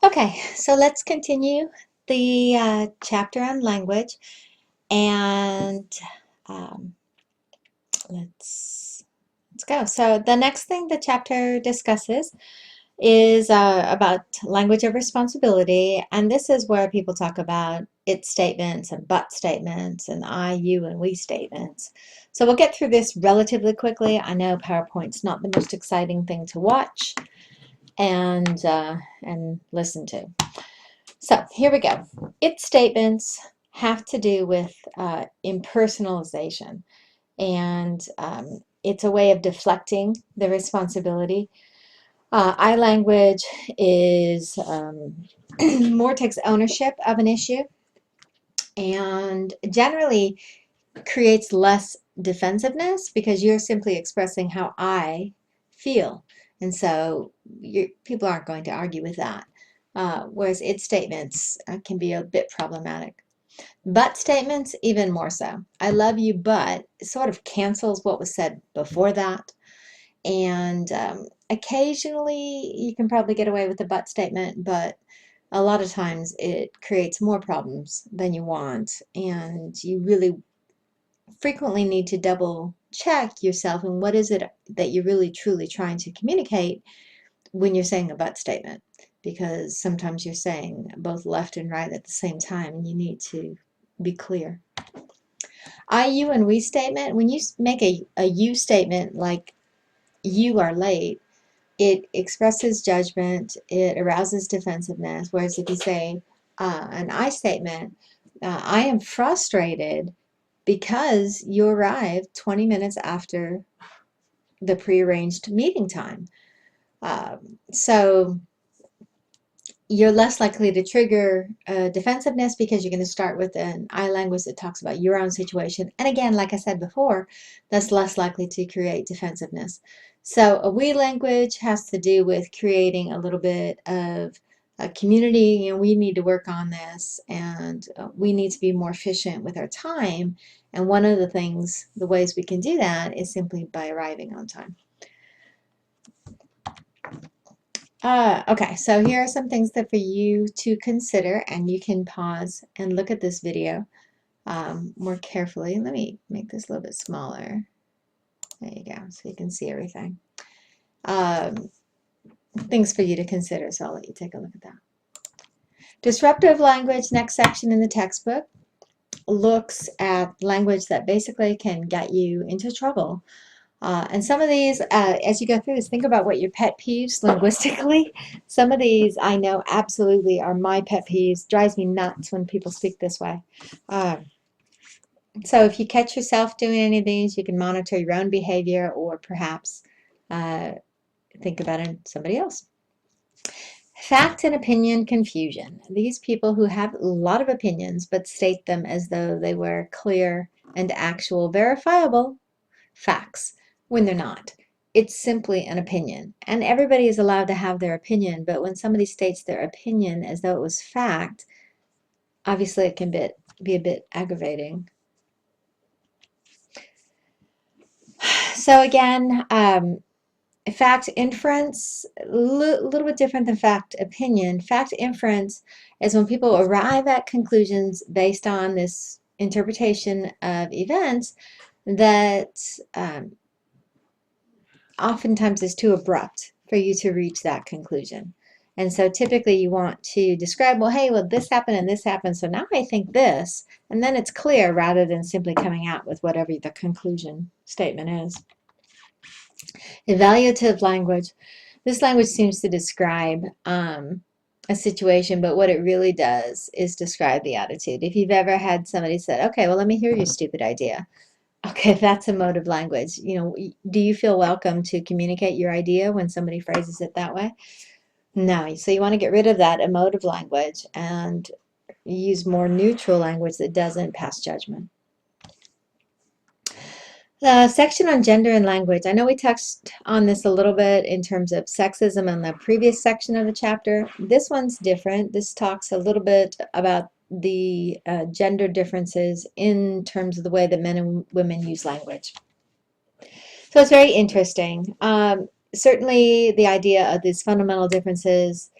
Okay, so let's continue the chapter on language, and um, let's go. So the next thing the chapter discusses is about language of responsibility, and this is where people talk about it statements and but statements and I, you, and we statements. So we'll get through this relatively quickly. I know PowerPoint's not the most exciting thing to watch and listen to. So here we go. It statements have to do with impersonalization, and it's a way of deflecting the responsibility. I language is more takes ownership of an issue and generally creates less defensiveness because you're simply expressing how I feel. And so people aren't going to argue with that. Whereas its statements can be a bit problematic. But statements, even more so. I love you, but it sort of cancels what was said before that. And occasionally you can probably get away with a but statement, but a lot of times it creates more problems than you want. And you really frequently need to double check yourself and what is it that you're really truly trying to communicate when you're saying a but statement, because sometimes you're saying both left and right at the same time and you need to be clear. I, you, and we statement, when you make a you statement like you are late, it expresses judgment, it arouses defensiveness, whereas if you say an I statement, I am frustrated because you arrived 20 minutes after the prearranged meeting time. So you're less likely to trigger defensiveness because you're going to start with an I language that talks about your own situation. And again, like I said before, that's less likely to create defensiveness. So a we language has to do with creating a little bit of a community. You know, we need to work on this, and we need to be more efficient with our time. And one of the ways we can do that is simply by arriving on time. Okay, so here are some things that for you to consider, and you can pause and look at this video more carefully. Let me make this a little bit smaller. There you go, so you can see everything. Things for you to consider, so I'll let you take a look at that. Disruptive language, next section in the textbook, looks at language that basically can get you into trouble. And some of these, as you go through this, think about what your pet peeves linguistically. Some of these I know absolutely are my pet peeves. Drives me nuts when people speak this way. So if you catch yourself doing any of these, you can monitor your own behavior or perhaps think about it in somebody else. Fact and opinion confusion. These people who have a lot of opinions but state them as though they were clear and actual verifiable facts when they're not. It's simply an opinion, and everybody is allowed to have their opinion, but when somebody states their opinion as though it was fact, obviously it can be a bit aggravating. So again, fact inference, a little bit different than fact opinion. Fact inference is when people arrive at conclusions based on this interpretation of events that oftentimes is too abrupt for you to reach that conclusion. And so typically you want to describe, well, hey, well, this happened, so now I think this, and then it's clear rather than simply coming out with whatever the conclusion statement is. Evaluative language. This language seems to describe a situation, but what it really does is describe the attitude. If you've ever had somebody say, okay, well, let me hear your stupid idea. Okay, that's emotive language. You know, do you feel welcome to communicate your idea when somebody phrases it that way? No. So you want to get rid of that emotive language and use more neutral language that doesn't pass judgment. The section on gender and language. I know we touched on this a little bit in terms of sexism in the previous section of the chapter. This one's different. This talks a little bit about the gender differences in terms of the way that men and women use language. So it's very interesting. Certainly the idea of these fundamental differences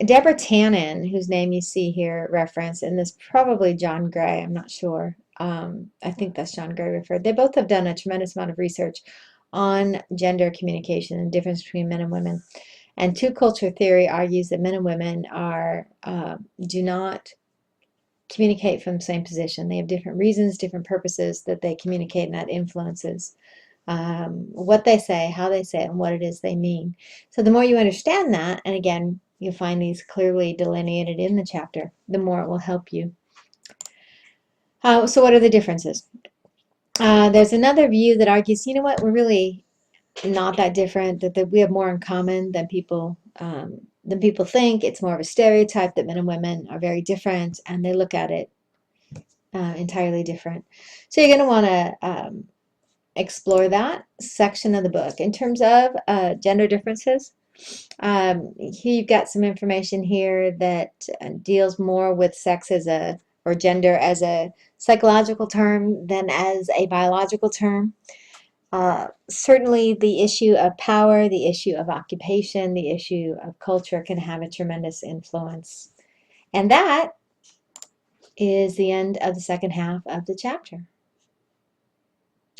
Deborah Tannen, whose name you see here referenced, and this probably John Gray, I'm not sure. I think that's John Gray referred. They both have done a tremendous amount of research on gender communication and the difference between men and women. And two-culture theory argues that men and women do not communicate from the same position. They have different reasons, different purposes that they communicate, and that influences what they say, how they say it, and what it is they mean. So the more you understand that, and again, you'll find these clearly delineated in the chapter, the more it will help you. So what are the differences? There's another view that argues, you know what, we're really not that different, that we have more in common than people think. It's more of a stereotype that men and women are very different, and they look at it entirely different. So you're going to want to explore that section of the book. In terms of gender differences, here you've got some information here that deals more with sex as or gender as a psychological term than as a biological term. Certainly the issue of power, the issue of occupation, the issue of culture can have a tremendous influence. And that is the end of the second half of the chapter.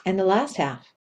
And the last half.